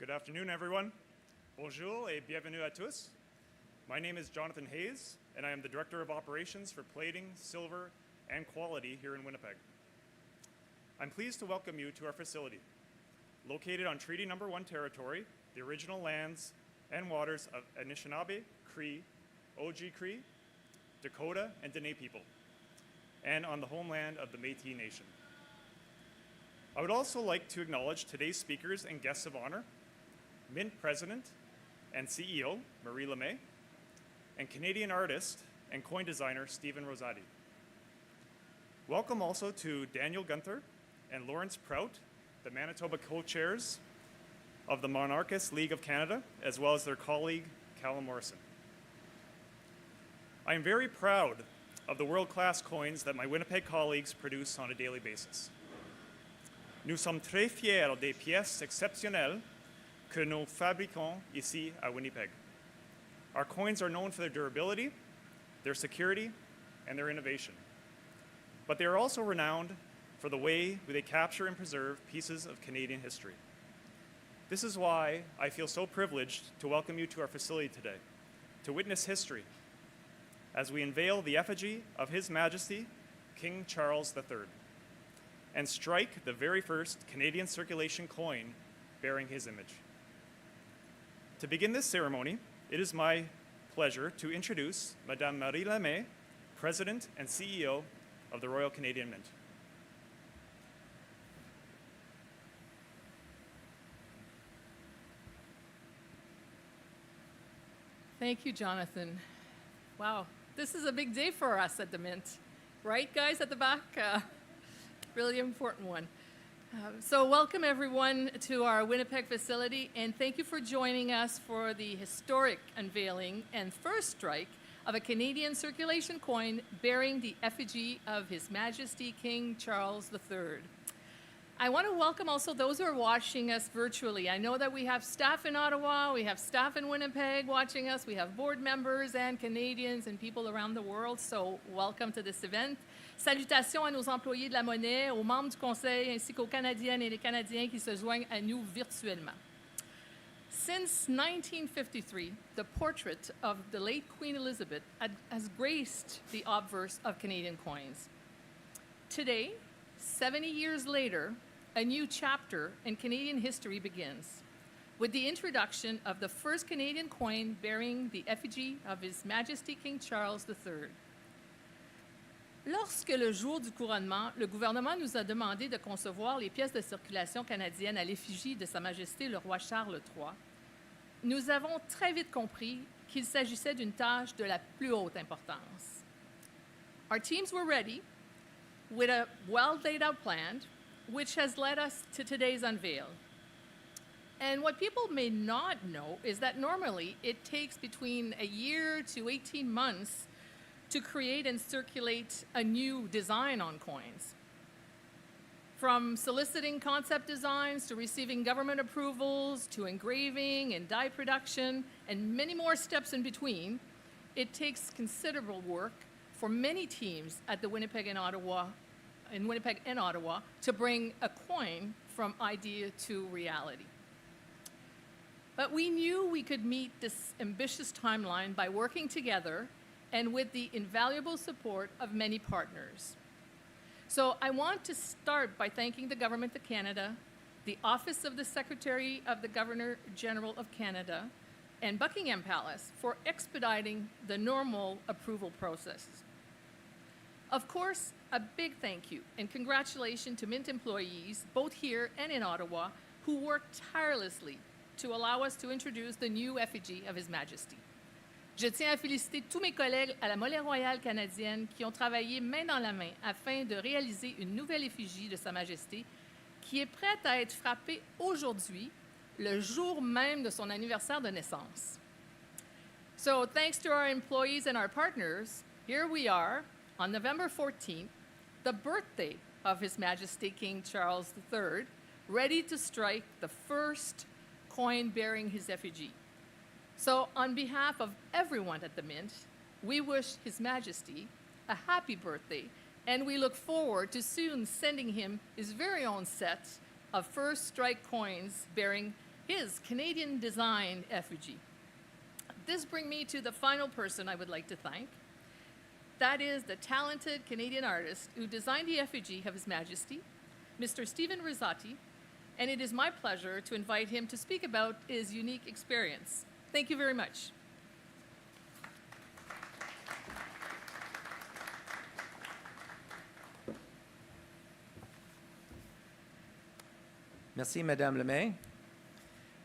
Good afternoon, everyone. Bonjour et bienvenue à tous. My name is Jonathan Hayes, and I am the Director of Operations for Plating, Silver, and Quality here in Winnipeg. I'm pleased to welcome you to our facility, located on Treaty Number 1 territory, the original lands and waters of Anishinaabe, Cree, Oji Cree, Dakota, and Dene people, and on the homeland of the Métis Nation. I would also like to acknowledge today's speakers and guests of honor, Mint President and CEO Marie Lemay, and Canadian artist and coin designer Stephen Rosati. Welcome also to Daniel Gunther and Lawrence Prout, the Manitoba co-chairs of the Monarchist League of Canada, as well as their colleague, Callum Morrison. I am very proud of the world-class coins that my Winnipeg colleagues produce on a daily basis. Nous sommes très fiers des pièces exceptionnelles que nous fabriquons ici à Winnipeg. Our coins are known for their durability, their security, and their innovation. But they are also renowned for the way they capture and preserve pieces of Canadian history. This is why I feel so privileged to welcome you to our facility today, to witness history, as we unveil the effigy of His Majesty, King Charles III, and strike the very first Canadian circulation coin bearing his image. To begin this ceremony, it is my pleasure to introduce Madame Marie Lemay, President and CEO of the Royal Canadian Mint. Thank you, Jonathan. Wow, this is a big day for us at the Mint. Right, guys, at the back? Really important one. So welcome, everyone, to our Winnipeg facility, and thank you for joining us for the historic unveiling and first strike of a Canadian circulation coin bearing the effigy of His Majesty King Charles III. I want to welcome also those who are watching us virtually. I know that we have staff in Ottawa, we have staff in Winnipeg watching us, we have board members and Canadians and people around the world, so welcome to this event. Salutations à nos employés de la monnaie, aux membres du Conseil, ainsi qu'aux Canadiennes et les Canadiens qui se joignent à nous virtuellement. Since 1953, the portrait of the late Queen Elizabeth has graced the obverse of Canadian coins. Today, 70 years later, a new chapter in Canadian history begins with the introduction of the first Canadian coin bearing the effigy of His Majesty King Charles III. Lorsque le jour du couronnement, le gouvernement nous a demandé de concevoir les pièces de circulation canadiennes à l'effigie de Sa Majesté le roi Charles III, nous avons très vite compris qu'il s'agissait d'une tâche de la plus haute importance. Our teams were ready with a well-laid-out plan, which has led us to today's unveil. And what people may not know is that normally it takes between a year to 18 months to create and circulate a new design on coins. From soliciting concept designs to receiving government approvals to engraving and die production and many more steps in between, it takes considerable work for many teams at the Winnipeg and Ottawa to bring a coin from idea to reality. But we knew we could meet this ambitious timeline by working together and with the invaluable support of many partners. So I want to start by thanking the Government of Canada, the Office of the Secretary of the Governor-General of Canada, and Buckingham Palace for expediting the normal approval process. Of course, a big thank you and congratulations to Mint employees, both here and in Ottawa, who worked tirelessly to allow us to introduce the new effigy of His Majesty. Je tiens à féliciter tous mes collègues à la Monnaie royale canadienne qui ont travaillé main dans la main afin de réaliser une nouvelle effigie de Sa Majesté qui est prête à être frappée aujourd'hui, le jour même de son anniversaire de naissance. So thanks to our employees and our partners, here we are on November 14th, the birthday of His Majesty King Charles III, ready to strike the first coin bearing his effigy. So on behalf of everyone at the Mint, we wish His Majesty a happy birthday, and we look forward to soon sending him his very own set of first strike coins bearing his Canadian design effigy. This brings me to the final person I would like to thank. That is the talented Canadian artist who designed the effigy of His Majesty, Mr. Stephen Rosati, and it is my pleasure to invite him to speak about his unique experience. Thank you very much. Merci, Madame le Maire.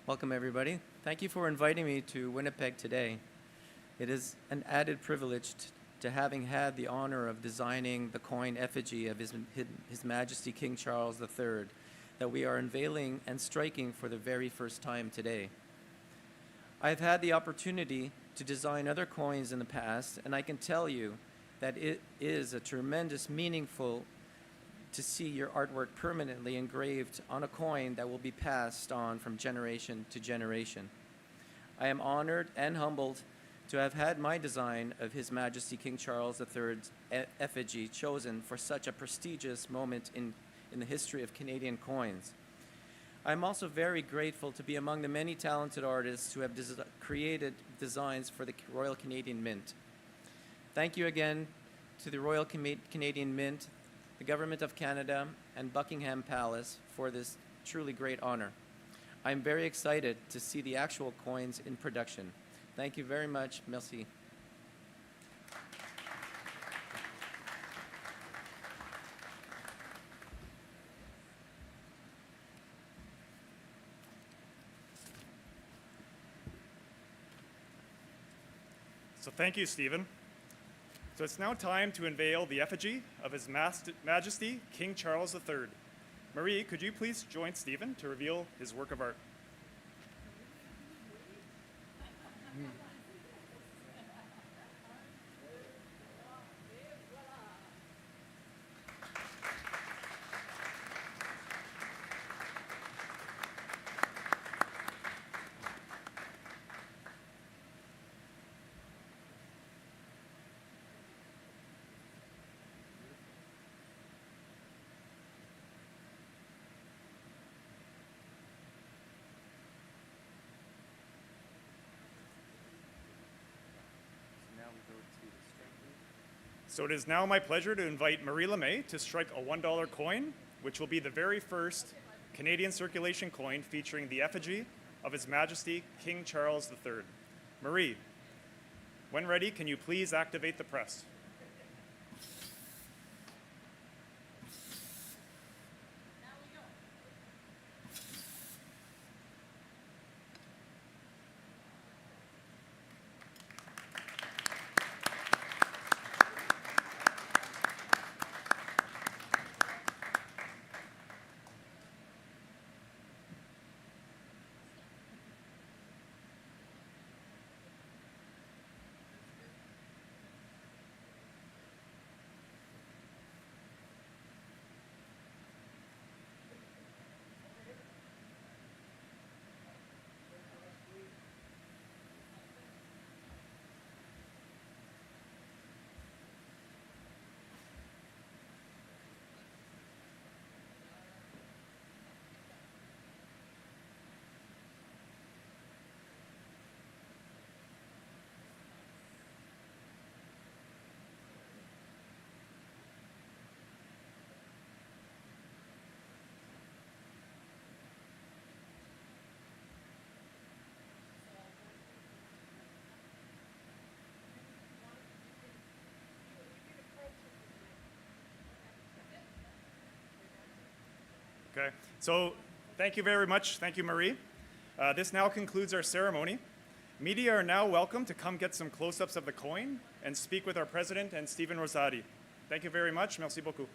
Welcome, everybody. Thank you for inviting me to Winnipeg today. It is an added privilege to having had the honor of designing the coin effigy of His Majesty King Charles III that we are unveiling and striking for the very first time today. I've had the opportunity to design other coins in the past, and I can tell you that it is a tremendous meaningful to see your artwork permanently engraved on a coin that will be passed on from generation to generation. I am honored and humbled to have had my design of His Majesty King Charles III's effigy chosen for such a prestigious moment in the history of Canadian coins. I'm also very grateful to be among the many talented artists who have created designs for the Royal Canadian Mint. Thank you again to the Royal Canadian Mint, the Government of Canada, and Buckingham Palace for this truly great honor. I'm very excited to see the actual coins in production. Thank you very much. Merci. So thank you, Stephen. So it's now time to unveil the effigy of His Majesty King Charles III. Marie, could you please join Stephen to reveal his work of art? So it is now my pleasure to invite Marie Lemay to strike a $1 coin, which will be the very first Canadian circulation coin featuring the effigy of His Majesty King Charles III. Marie, when ready, can you please activate the press? Okay, so thank you very much. Thank you, Marie. This now concludes our ceremony. Media are now welcome to come get some close-ups of the coin and speak with our president and Stephen Rosati. Thank you very much. Merci beaucoup.